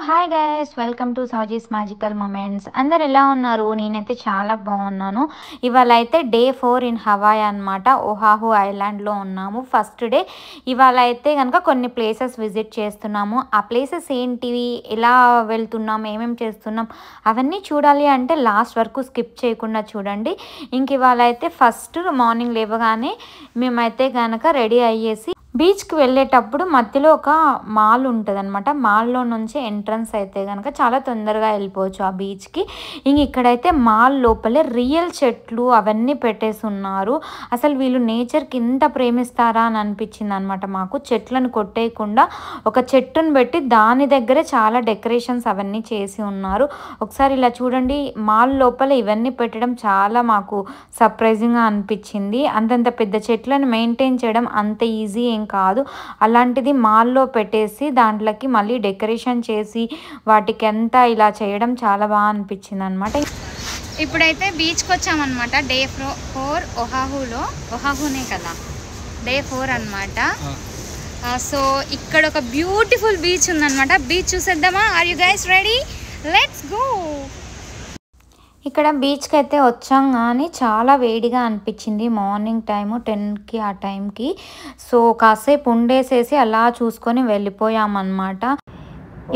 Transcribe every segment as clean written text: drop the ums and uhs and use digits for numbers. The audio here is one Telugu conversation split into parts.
Hi guys, welcome to Saji's magical moments. అందరు ఎలా ఉన్నారు? నేనైతే చాలా బాగున్నాను. ఇవాళ అయితే డే 4 ఇన్ హవాయ్ అనమాట. ఓహాహు ఐలాండ్లో ఉన్నాము. First day. ఇవాళ అయితే కనుక కొన్ని ప్లేసెస్ విజిట్ చేస్తున్నాము. ఆ ప్లేసెస్ ఏంటివి, ఎలా వెళ్తున్నాం, ఏమేమి చేస్తున్నాం, అవన్నీ చూడాలి అంటే లాస్ట్ వరకు స్కిప్ చేయకుండా చూడండి. ఇంక ఇవాళ అయితే ఫస్ట్ మార్నింగ్ లేవగానే మేమైతే కనుక రెడీ అయ్యేసి బీచ్కి వెళ్ళేటప్పుడు మధ్యలో ఒక మాల్ ఉంటుంది అనమాట. మాల్లో నుంచి ఎంట్రన్స్ అయితే కనుక చాలా తొందరగా వెళ్ళిపోవచ్చు ఆ బీచ్కి. ఇంక ఇక్కడైతే మాల్ లోపలే రియల్ చెట్లు అవన్నీ పెట్టేసి ఉన్నారు. అసలు వీళ్ళు నేచర్కి ఇంత ప్రేమిస్తారా అని అనిపించింది అనమాట మాకు. చెట్లను కొట్టేయకుండా ఒక చెట్టును పెట్టి దాని దగ్గరే చాలా డెకరేషన్స్ అవన్నీ చేసి ఉన్నారు. ఒకసారి ఇలా చూడండి, మాల్ లోపల ఇవన్నీ పెట్టడం చాలా మాకు సర్ప్రైజింగ్గా అనిపించింది. అంతంత పెద్ద చెట్లను మెయింటైన్ చేయడం అంత ఈజీ ఏం కాదు. అలాంటిది మాల్లో పెట్టేసి దాంట్లోకి మళ్ళీ డెకరేషన్ చేసి వాటికి అంతా ఇలా చేయడం చాలా బాగా అనిపించింది అనమాట. ఇప్పుడైతే బీచ్కి వచ్చామన్నమాట. డే 4 ఓహాహునే కదా, డే 4 అనమాట. సో ఇక్కడ ఒక బ్యూటిఫుల్ బీచ్ ఉందన్నమాట. బీచ్ చూసేద్దామా? Are you guys ready? Let's go. ఇక్కడ బీచ్కి అయితే వచ్చాం కానీ చాలా వేడిగా అనిపించింది. మార్నింగ్ టైము 10కి ఆ టైంకి. సో కాసేపు ఉండేసేసి అలా చూసుకొని వెళ్ళిపోయామన్నమాట.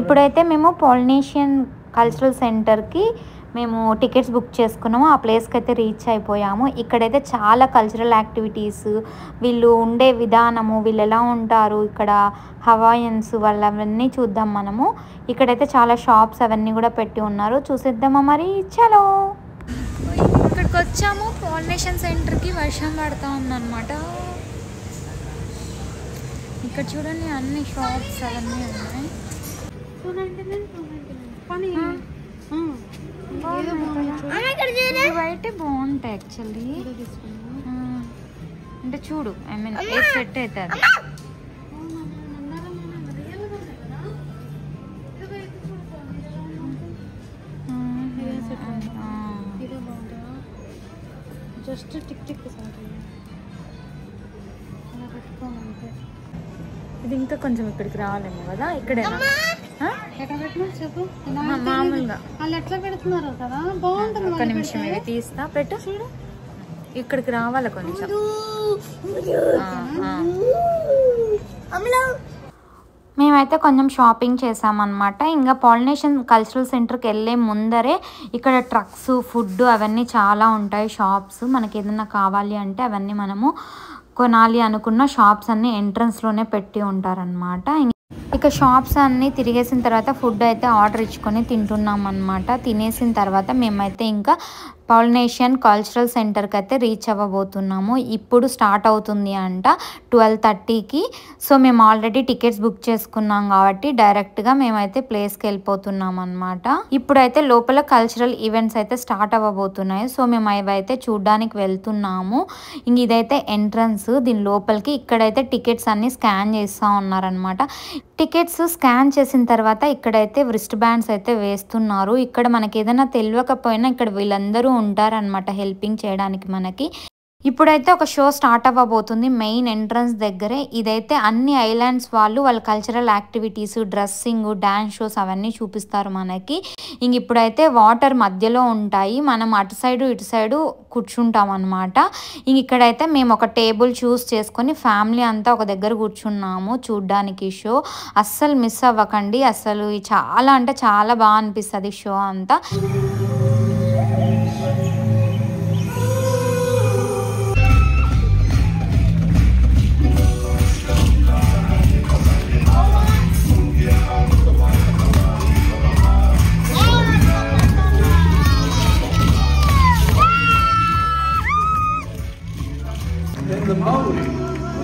ఇప్పుడైతే మేము పాలినేషియన్ కల్చరల్ సెంటర్కి మేము టికెట్స్ బుక్ చేసుకున్నాము. ఆ ప్లేస్కి అయితే రీచ్ అయిపోయాము. ఇక్కడైతే చాలా కల్చరల్ యాక్టివిటీస్, వీళ్ళు ఉండే విధానము, వీళ్ళు ఎలా ఉంటారు, ఇక్కడ హవాయన్స్ వాళ్ళు అవన్నీ చూద్దాం మనము. ఇక్కడైతే చాలా షాప్స్ అవన్నీ కూడా పెట్టి ఉన్నారు. చూసేద్దామా మరి? చలో. ఇక్కడికి వచ్చాము పాలినేషన్ సెంటర్కి. వర్షం పడుతూ ఉందన్నమాట. ఇక్కడ చూడండి అన్ని షాప్స్ అవన్నీ ఉన్నాయి. ఇవైతే బాగుంటాయి యాక్చువల్లీ. అంటే చూడు, ఐ మీన్ ఏ సెట్ అవుతుంది. జస్ట్ టిక్ టిక్ ఇది ఇంకా కొంచెం ఇక్కడికి రావాలేమో కదా. ఇక్కడే ఎక్కడ పెట్టినా చెప్పు. మామూలుగా వాళ్ళు ఎట్లా పెడుతున్నారు కదా, బాగుంటుంది. ఒక నిమిషం ఇవి తీస్తా, పెట్టు. చూడు ఇక్కడికి రావాలి కొంచెం. మేమైతే కొంచెం షాపింగ్ చేసామన్నమాట. ఇంకా పాలినేషన్ కల్చరల్ సెంటర్కి వెళ్ళే ముందరే ఇక్కడ ట్రక్స్, ఫుడ్ అవన్నీ చాలా ఉంటాయి షాప్స్. మనకి ఏదైనా కావాలి అంటే అవన్నీ మనము కొనాలి అనుకున్న షాప్స్ అన్నీ ఎంట్రన్స్లోనే పెట్టి ఉంటారనమాట. ఇక షాప్స్ అన్నీ తిరిగేసిన తర్వాత ఫుడ్ అయితే ఆర్డర్ ఇచ్చుకొని తింటున్నాం అనమాట. తినేసిన తర్వాత మేమైతే ఇంకా పాలినేషియన్ కల్చరల్ సెంటర్కి అయితే రీచ్ అవ్వబోతున్నాము. ఇప్పుడు స్టార్ట్ అవుతుంది అంట 12:30కి. సో మేము ఆల్రెడీ టికెట్స్ బుక్ చేసుకున్నాం కాబట్టి డైరెక్ట్గా మేమైతే ప్లేస్కి వెళ్ళిపోతున్నాం అనమాట. ఇప్పుడైతే లోపల కల్చరల్ ఈవెంట్స్ అయితే స్టార్ట్ అవ్వబోతున్నాయి. సో మేము అవైతే చూడ్డానికి వెళ్తున్నాము. ఇంక ఇదైతే ఎంట్రన్స్ దీని లోపలికి. ఇక్కడైతే టికెట్స్ అన్ని స్కాన్ చేస్తూ ఉన్నారనమాట. టికెట్స్ స్కాన్ చేసిన తర్వాత ఇక్కడైతే రిస్ట్ బ్యాండ్స్ అయితే వేస్తున్నారు. ఇక్కడ మనకి ఏదైనా తెలియకపోయినా ఇక్కడ వీళ్ళందరూ ఉంటారనమాట హెల్పింగ్ చేయడానికి మనకి. ఇప్పుడైతే ఒక షో స్టార్ట్ అవ్వబోతుంది మెయిన్ ఎంట్రన్స్ దగ్గరే. ఇదైతే అన్ని ఐలాండ్స్ వాళ్ళ cultural activities, dressing, dance shows అవన్నీ చూపిస్తారు మనకి. ఇంక ఇప్పుడైతే వాటర్ మధ్యలో ఉంటాయి. మనం అటు సైడు ఇటు సైడు కూర్చుంటాం అనమాట. ఇంక ఇక్కడైతే మేము ఒక టేబుల్ చూస్ చేసుకొని ఫ్యామిలీ అంతా ఒక దగ్గర కూర్చున్నాము చూడ్డానికి షో. అస్సలు మిస్ అవ్వకండి. అసలు చాలా అంటే చాలా బాగా అనిపిస్తుంది షో అంతా. The Maori,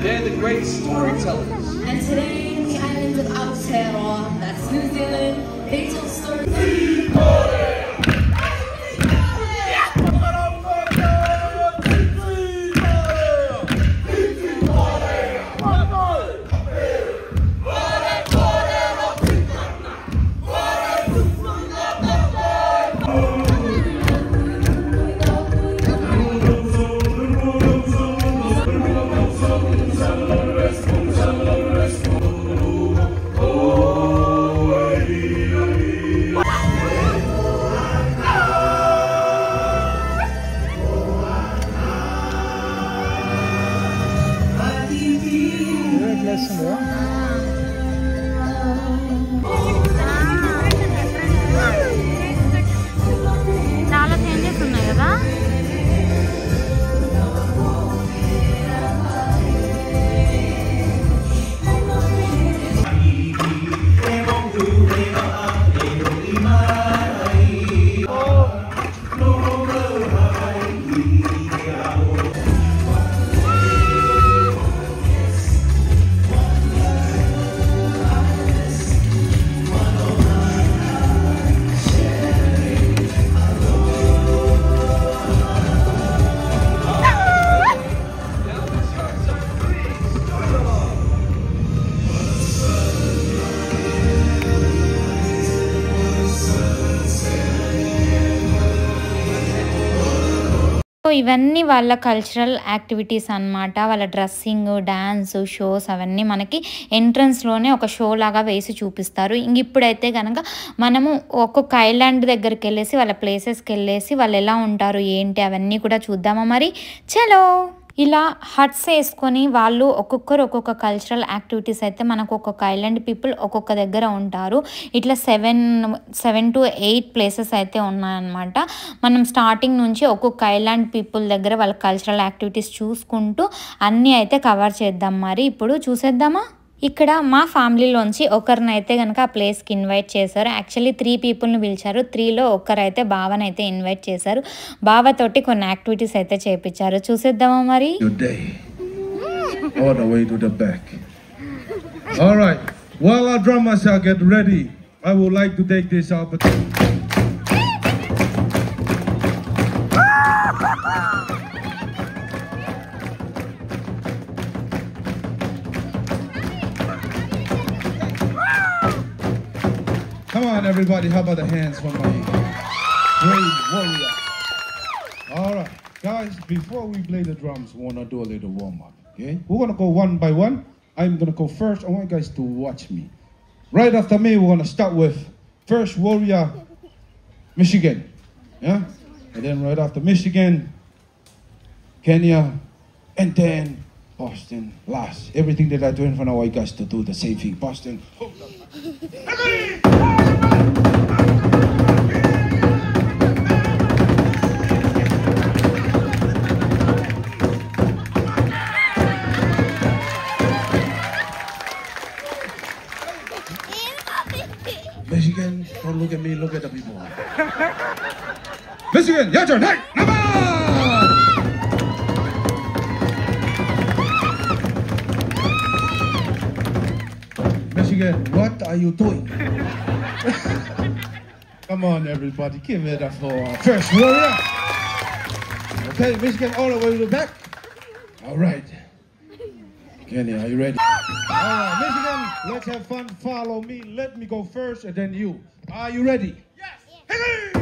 they're the great storytellers. And today, in the islands of Aotearoa, that's New Zealand, they tell stories. Oh, చేస్తుంది కదా. చాలా చేంజెస్ ఉన్నాయి కదా. సో ఇవన్నీ వాళ్ళ కల్చరల్ యాక్టివిటీస్ అన్నమాట. వాళ్ళ డ్రెస్సింగ్, డ్యాన్స్, షోస్ అవన్నీ మనకి ఎంట్రన్స్లోనే ఒక షో లాగా వేసి చూపిస్తారు. ఇప్పుడైతే కనుక మనము ఒక్కొక్క ఐలాండ్ దగ్గరికి వెళ్ళేసి వాళ్ళ ప్లేసెస్కి వెళ్ళేసి వాళ్ళు ఎలా ఉంటారు ఏంటి అవన్నీ కూడా చూద్దామా మరి. చలో. ఇలా హట్స్ వేసుకొని వాళ్ళు ఒక్కొక్కరు ఒక్కొక్క కల్చరల్ యాక్టివిటీస్ అయితే మనకు ఒక్కొక్క ఐలాండ్ పీపుల్ ఒక్కొక్క దగ్గర ఉంటారు. ఇట్లా 7 to 8 ప్లేసెస్ అయితే ఉన్నాయన్నమాట. మనం స్టార్టింగ్ నుంచి ఒక్కొక్క ఐలాండ్ పీపుల్ దగ్గర వాళ్ళ కల్చరల్ యాక్టివిటీస్ చూసుకుంటూ అన్నీ అయితే కవర్ చేద్దాం. మరి ఇప్పుడు చూసేద్దామా. ఇక్కడ మా ఫ్యామిలీలోంచి ఒకరినైతే కనుక ఆ ప్లేస్కి ఇన్వైట్ చేశారు. యాక్చువల్లీ 3 పీపుల్ని పిలిచారు. 3లో ఒకరైతే బావనైతే ఇన్వైట్ చేశారు. బావతోటి కొన్ని యాక్టివిటీస్ అయితే చేయించారు. చూసేద్దామా మరి. All the way to the back. All right. While our drummers are get ready, I would like to take this opportunity. Come on, everybody. How about the hands for my brave warrior? All right. Guys, before we play the drums, we want to do a little warm-up, okay? We're going to go one by one. I'm going to go first. I want you guys to watch me. Right after me, we're going to start with first warrior, Michigan. Yeah? And then right after Michigan, Kenya, and then Boston last. Everything that I do in front of you guys to do the same thing. Boston, hold up. Michigan, don't look at me, look at the people. Michigan, your turn. Hey, number! Michigan, what are you doing? Come on, everybody, give it up for our first warrior. Okay, Michigan, all the way to the back. All right. Kenny, are you ready? All right, Michigan, let's have fun. Follow me. Let me go first, and then you. Are you ready? Yes. Hey!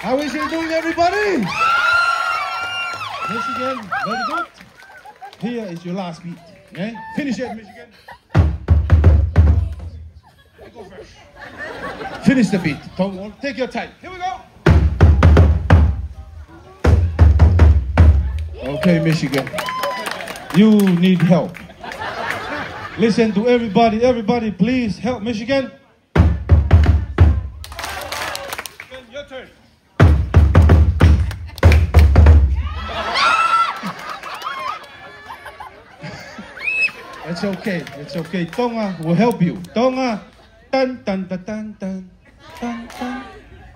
How is it doing, everybody? Michigan, very good. Here is your last beat. Okay? Finish it, Michigan. Go first. Finish the beat. Take your time. Here we go. Okay, Michigan. You need help. Listen to everybody. Everybody, please help Michigan. Your turn. It's okay. It's okay. Tonga will help you. Tonga. Dun, dun, dun, dun, dun, dun, dun.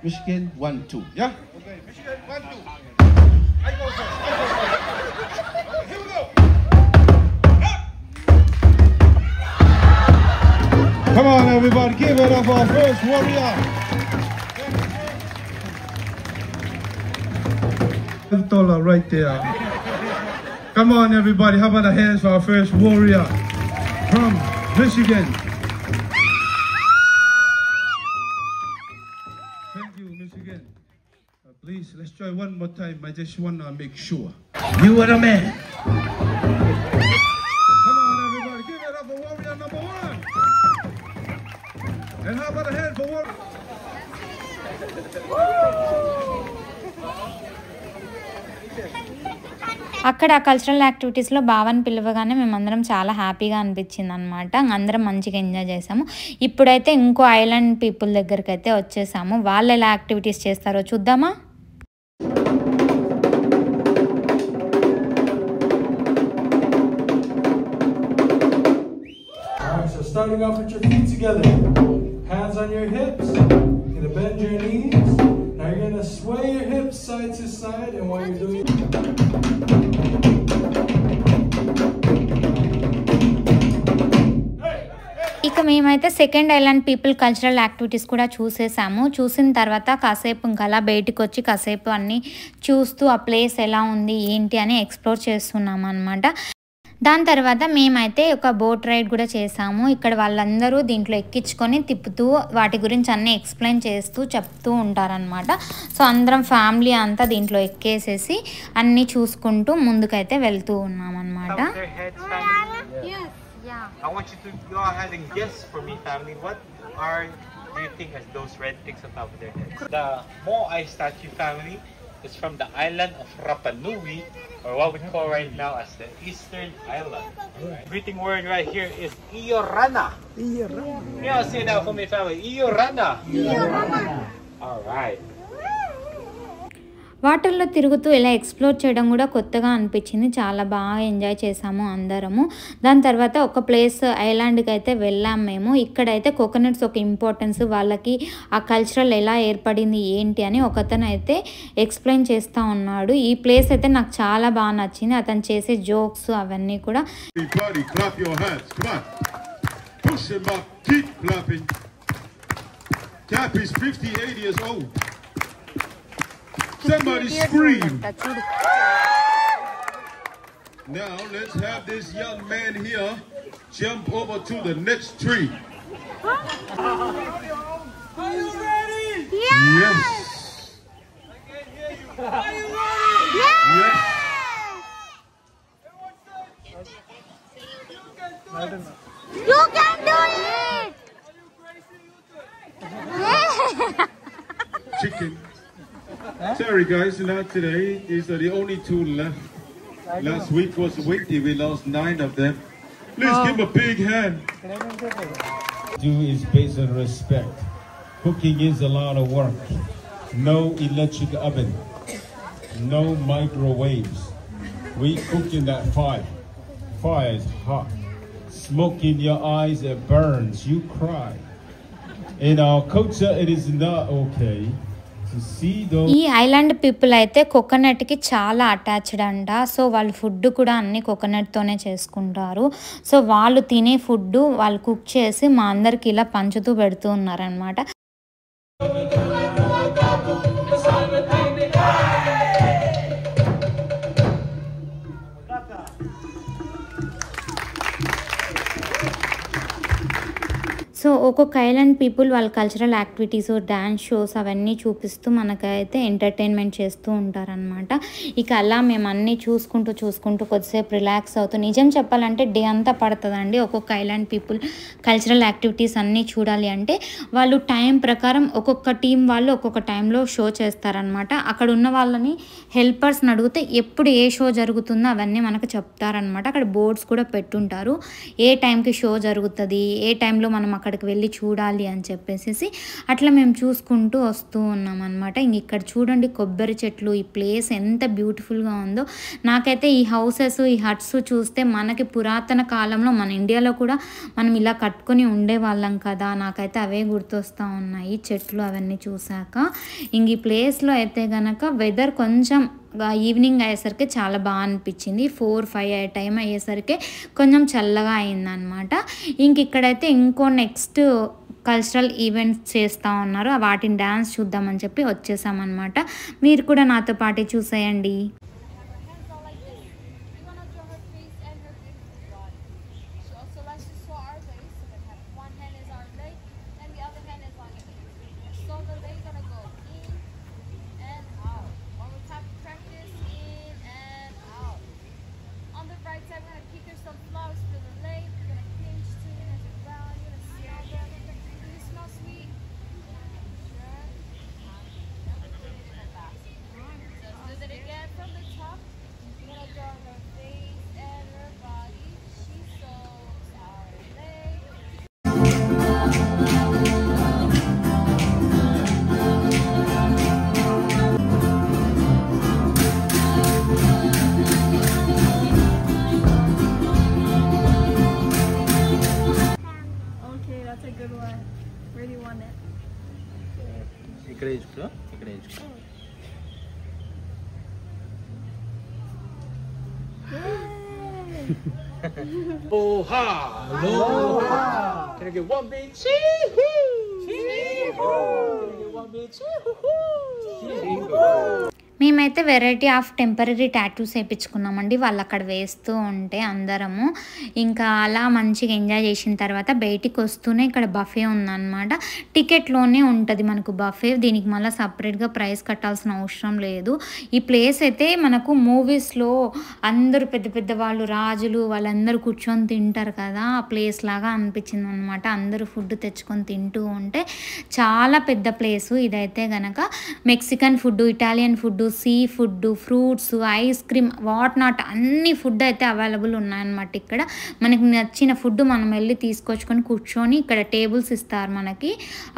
Michigan, 1, 2. Yeah? Okay. Michigan, 1, 2. I go first. Okay, here we go. Up. Come on, everybody, give it up for our first warrior. $1 right there. Come on, everybody, how about the hands for our first warrior from Michigan? Thank you, Michigan. Please, let's try one more time. I just want to make sure. You are the man. Come on, everybody, give it up for warrior number 1. And how about a hand for warrior? అక్కడ కల్చరల్ యాక్టివిటీస్లో బావని పిలవగానే మేమందరం చాలా హ్యాపీగా అనిపించింది అనమాట. అందరం మంచిగా ఎంజాయ్ చేసాము. ఇప్పుడైతే ఇంకో ఐలాండ్ పీపుల్ దగ్గరికి అయితే వచ్చేసాము. వాళ్ళు ఎలా యాక్టివిటీస్ చేస్తారో చూద్దామా. So starting off with your feet together, hands on your hips, you're gonna bend your knees. Now you're gonna sway your hips side to side, and while you're doing ఇక మేమైతే second island people cultural activities కూడా చూసేసాము. చూసిన తర్వాత కాసేపు ఇంకా అలా బయటకు వచ్చి కాసేపు అన్నీ చూస్తూ ఆ ప్లేస్ ఎలా ఉంది ఏంటి అని ఎక్స్ప్లోర్ చేస్తున్నాము అనమాట. దాని తర్వాత మేమైతే ఒక బోట్ రైడ్ కూడా చేసాము. ఇక్కడ వాళ్ళందరూ దీంట్లో ఎక్కించుకొని తిప్పుతూ వాటి గురించి అన్నీ ఎక్స్ప్లెయిన్ చేస్తూ చెప్తూ ఉంటారనమాట. సో అందరం ఫ్యామిలీ అంతా దీంట్లో ఎక్కేసేసి అన్నీ చూసుకుంటూ ముందుకైతే వెళ్తూ ఉన్నాం అనమాట. I want you to go ahead and guess for me, family. What do you think has those red things on top of their heads? The Moai statue, family, is from the island of Rapa Nui, or what we call right now as the Eastern Island. Greeting word right here is Iorana. Iorana. Yeah, say that for me, family. Iorana. Iorana. All right. వాటర్లో తిరుగుతూ ఇలా ఎక్స్ప్లోర్ చేయడం కూడా కొత్తగా అనిపించింది. చాలా బాగా ఎంజాయ్ చేసాము అందరము. దాని తర్వాత ఒక ప్లేస్ ఐలాండ్కి అయితే వెళ్ళాము మేము. ఇక్కడైతే కోకోనట్స్ ఒక ఇంపార్టెన్స్, వాళ్ళకి ఆ కల్చరల్ ఎలా ఏర్పడింది ఏంటి అని ఒకతను అయితే ఎక్స్ప్లెయిన్ చేస్తూ ఉన్నాడు. ఈ ప్లేస్ అయితే నాకు చాలా బాగా నచ్చింది. అతను చేసే జోక్స్ అవన్నీ కూడా. Everybody clap your hands. Come on. Push them up. Keep clapping. Cap is 58 years old. Somebody scream. Now let's have this young man here jump over to the next tree. Are you ready? Yes. Are you ready? Yes. You can do it. Chicken. Sorry guys, not today. These are the only 2 left. Last week was windy. We lost 9 of them. Please give him a big hand. Do is based on respect. Cooking is a lot of work. No electric oven. No microwaves. We cook in that fire. Fire is hot. Smoke in your eyes, it burns. You cry. In our culture, it is not okay. ఈ ఐలాండ్ పీపుల్ అయితే కోకోనట్కి చాలా అటాచ్డ్ అంట. సో వాళ్ళు ఫుడ్ కూడా అన్ని కోకోనట్తోనే చేసుకుంటారు. సో వాళ్ళు తినే ఫుడ్ వాళ్ళు కుక్ చేసి మా అందరికి ఇలా పంచుతూ పెడుతూ ఉన్నారనమాట. సో ఒక్కొక్క ఐలాండ్ పీపుల్ వాళ్ళ కల్చరల్ యాక్టివిటీస్, డ్యాన్స్ షోస్ అవన్నీ చూపిస్తూ మనకైతే ఎంటర్టైన్మెంట్ చేస్తూ ఉంటారనమాట. ఇక అలా మేము అన్నీ చూసుకుంటూ కొద్దిసేపు రిలాక్స్ అవుతూ, నిజం చెప్పాలంటే డే అంతా పడుతుందండి ఒక్కొక్క ఐలాండ్ పీపుల్ కల్చరల్ యాక్టివిటీస్ అన్నీ చూడాలి అంటే. వాళ్ళు టైం ప్రకారం ఒక్కొక్క టీం వాళ్ళు ఒక్కొక్క టైంలో షో చేస్తారనమాట. అక్కడ ఉన్న వాళ్ళని హెల్పర్స్ని అడిగితే ఎప్పుడు ఏ షో జరుగుతుందో అవన్నీ మనకు చెప్తారనమాట. అక్కడ బోర్డ్స్ కూడా పెట్టుంటారు, ఏ టైంకి షో జరుగుతుంది, ఏ టైంలో మనం అక్కడికి వెళ్ళి చూడాలి అని చెప్పేసి. అట్లా మేము చూసుకుంటూ వస్తూ ఉన్నాం అనమాట. ఇంక ఇక్కడ చూడండి కొబ్బరి చెట్లు, ఈ ప్లేస్ ఎంత బ్యూటిఫుల్గా ఉందో. నాకైతే ఈ హౌసెస్, ఈ హట్స్ చూస్తే మనకి పురాతన కాలంలో మన ఇండియాలో కూడా మనం ఇలా కట్టుకొని ఉండేవాళ్ళం కదా, నాకైతే అవే గుర్తొస్తూ ఉన్నాయి చెట్లు అవన్నీ చూసాక. ఇంక ఈ ప్లేస్లో అయితే గనక వెదర్ కొంచెం ఈవినింగ్ అయ్యేసరికి చాలా బాగా అనిపించింది. 4-5 టైం అయ్యేసరికి కొంచెం చల్లగా అయిందనమాట. ఇంక ఇక్కడైతే ఇంకో నెక్స్ట్ కల్చరల్ ఈవెంట్స్ చేస్తూ ఉన్నారు. వాటిని డ్యాన్స్ చూద్దామని చెప్పి వచ్చేసామన్నమాట. మీరు కూడా నాతో పాటు చూసేయండి. Aloha! Can I get one big chee-hoo? Chee-hoo! Can I get one big chee-hoo? Chee-hoo! మేమైతే వెరైటీ ఆఫ్ టెంపరరీ టాటూస్ వేయించుకున్నామండి. వాళ్ళు అక్కడ వేస్తూ ఉంటే అందరము ఇంకా అలా మంచిగా ఎంజాయ్ చేసిన తర్వాత బయటికి వస్తూనే ఇక్కడ బఫే ఉందన్నమాట. టికెట్లోనే ఉంటుంది మనకు బఫే. దీనికి మళ్ళీ సపరేట్గా ప్రైస్ కట్టాల్సిన అవసరం లేదు. ఈ ప్లేస్ అయితే మనకు మూవీస్లో అందరూ పెద్ద పెద్ద వాళ్ళు రాజులు వాళ్ళందరూ కూర్చొని తింటారు కదా, ఆ ప్లేస్ లాగా అనిపించింది అనమాట. అందరూ ఫుడ్ తెచ్చుకొని తింటూ ఉంటే చాలా పెద్ద ప్లేసు ఇదైతే గనక. Mexican food, Italian food, sea food, fruits, ice cream, what not అన్ని ఫుడ్ అయితే అవైలబుల్ ఉన్నాయన్నమాట. ఇక్కడ మనకి నచ్చిన ఫుడ్ మనం వెళ్ళి తీసుకొచ్చుకొని కూర్చొని ఇక్కడ టేబుల్స్ ఇస్తారు మనకి.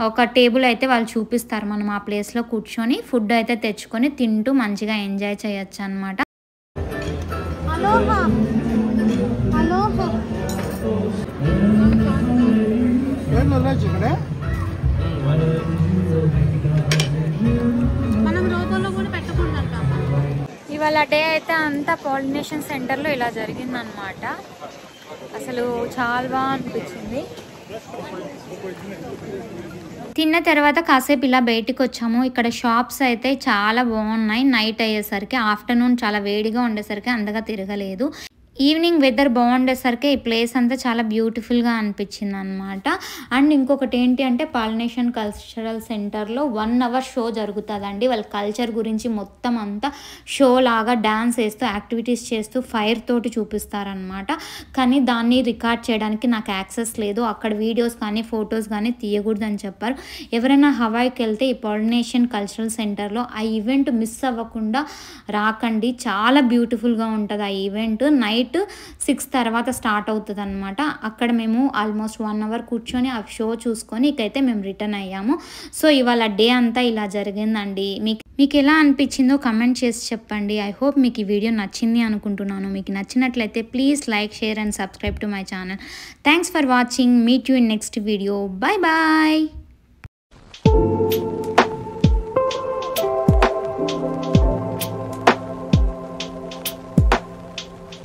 ఒక టేబుల్ అయితే వాళ్ళు చూపిస్తారు, మనం ఆ ప్లేస్లో కూర్చొని ఫుడ్ అయితే తెచ్చుకొని తింటూ మంచిగా ఎంజాయ్ చేయొచ్చు అనమాట. ఇవాళ డే అయితే అంతా పాలినేషన్ సెంటర్లో ఇలా జరిగిందనమాట. అసలు చాలా బాగా అనిపించింది. తిన్న తర్వాత కాసేపు ఇలా బయటికి వచ్చాము. ఇక్కడ షాప్స్ అయితే చాలా బాగున్నాయి. నైట్ అయ్యేసరికి, ఆఫ్టర్నూన్ చాలా వేడిగా ఉండేసరికి అంతగా తిరగలేదు. ఈవినింగ్ వెదర్ బాగుండేసరికి ఈ ప్లేస్ అంతా చాలా బ్యూటిఫుల్గా అనిపించింది అనమాట. అండ్ ఇంకొకటి ఏంటి అంటే పాలినేషన్ కల్చరల్ సెంటర్లో 1 hour షో జరుగుతుందండి. వాళ్ళ కల్చర్ గురించి మొత్తం అంతా షో లాగా డ్యాన్స్ వేస్తూ యాక్టివిటీస్ చేస్తూ ఫైర్ తోటి చూపిస్తారనమాట. కానీ దాన్ని రికార్డ్ చేయడానికి నాకు యాక్సెస్ లేదు. అక్కడ వీడియోస్ కానీ ఫొటోస్ కానీ తీయకూడదని చెప్పారు. ఎవరైనా హవాయికి వెళ్తే ఈ పాలినేషన్ కల్చరల్ సెంటర్లో ఆ ఈవెంట్ మిస్ అవ్వకుండా రాకండి. చాలా బ్యూటిఫుల్గా ఉంటుంది ఆ ఈవెంట్. నైట్ 6 తర్వాత స్టార్ట్ అవుతుంది అనమాట. అక్కడ మేము ఆల్మోస్ట్ 1 hour కూర్చొని ఆ షో చూసుకొని ఇకైతే మేము రిటర్న్ అయ్యాము. సో ఇవాళ డే అంతా ఇలా జరిగిందండి. మీకు ఎలా అనిపించిందో కమెంట్ చేసి చెప్పండి. ఐ హోప్ మీకు ఈ వీడియో నచ్చింది అనుకుంటున్నాను. మీకు నచ్చినట్లయితే please like, share and subscribe to my channel. Thanks for watching. Meet you in next video. Bye bye.